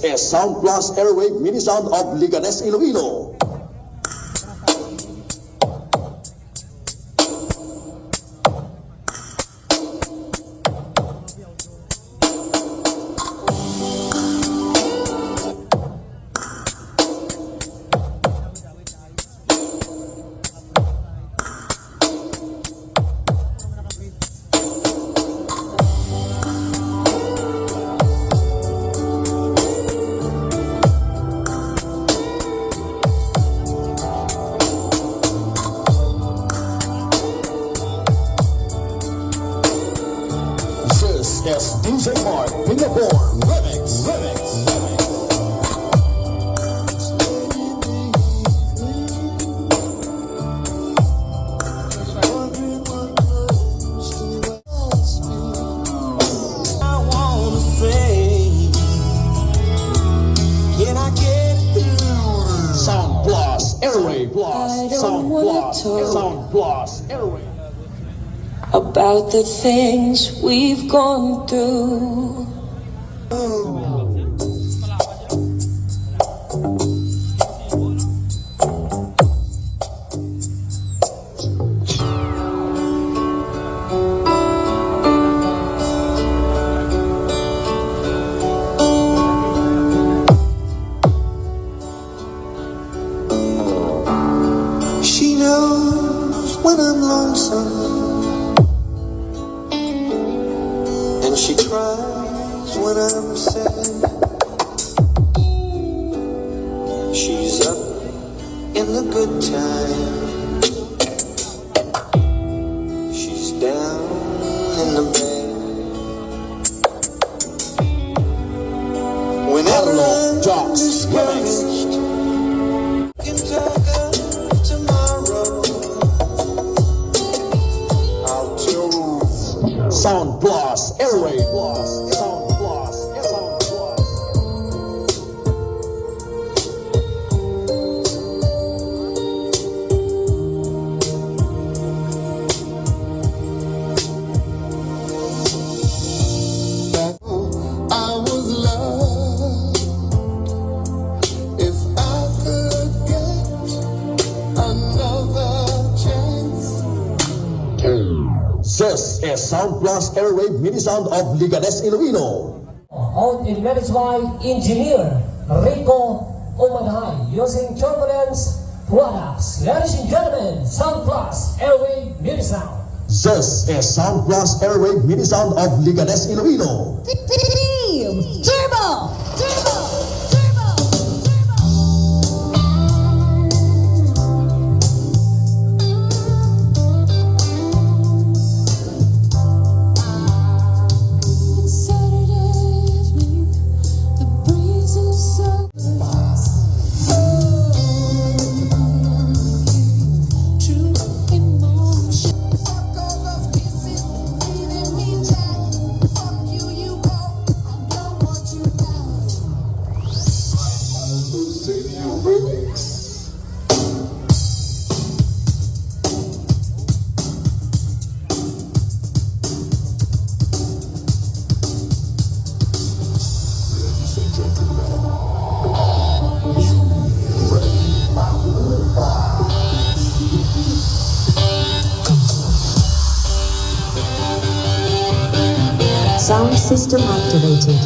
is Sound Plus Airwave Mini Sound of Leganes Iloilo. Yes, DJ Mark, Singapore, Remix. I wanna say, can I get through? Sound Plus, Airwave Plus, Sound Plus, Airwave. About the things we've gone through. She knows when I'm lonesome, and she cries when I'm sad. She's up in the good times, she's down in the bad. Whenever I'm discouraged, can talk of tomorrow. I'll tell Sound Plus, Airwave Plus, Sound Plus, Sound Plus. I was loved. If I could get another chance. This is Sound Plus Airwave Mini Sound of Leganes Iloilo. Owned and managed by Engineer Rico Umanhay using Turbulence products. Ladies and gentlemen, Sound Plus Airwave Mini Sound. This is Sound Plus Airwave Mini Sound of Leganes Iloilo. Turbo! Sound system activated.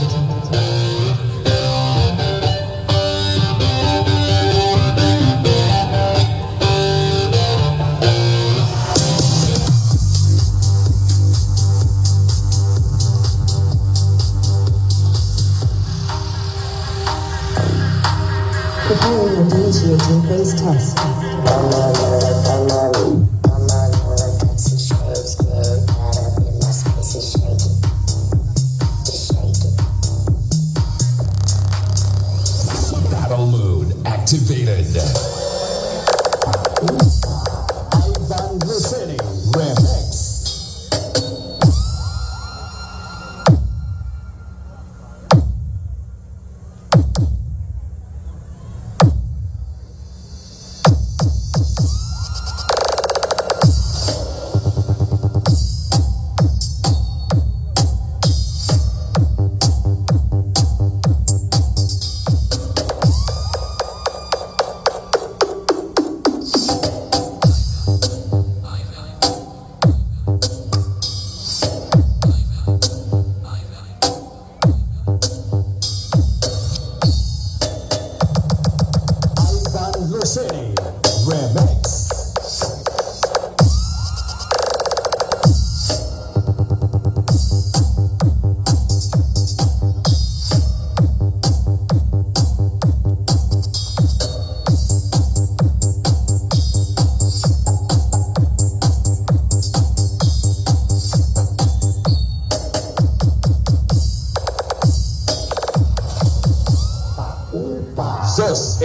Preparing and initiating phase test. Battle mode activated. Ivan Rossetti, Remix.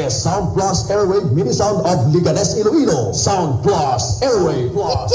is Sound Plus Airwave Mini Sound of Leganes Iloilo. Sound Plus Airwave. Plus.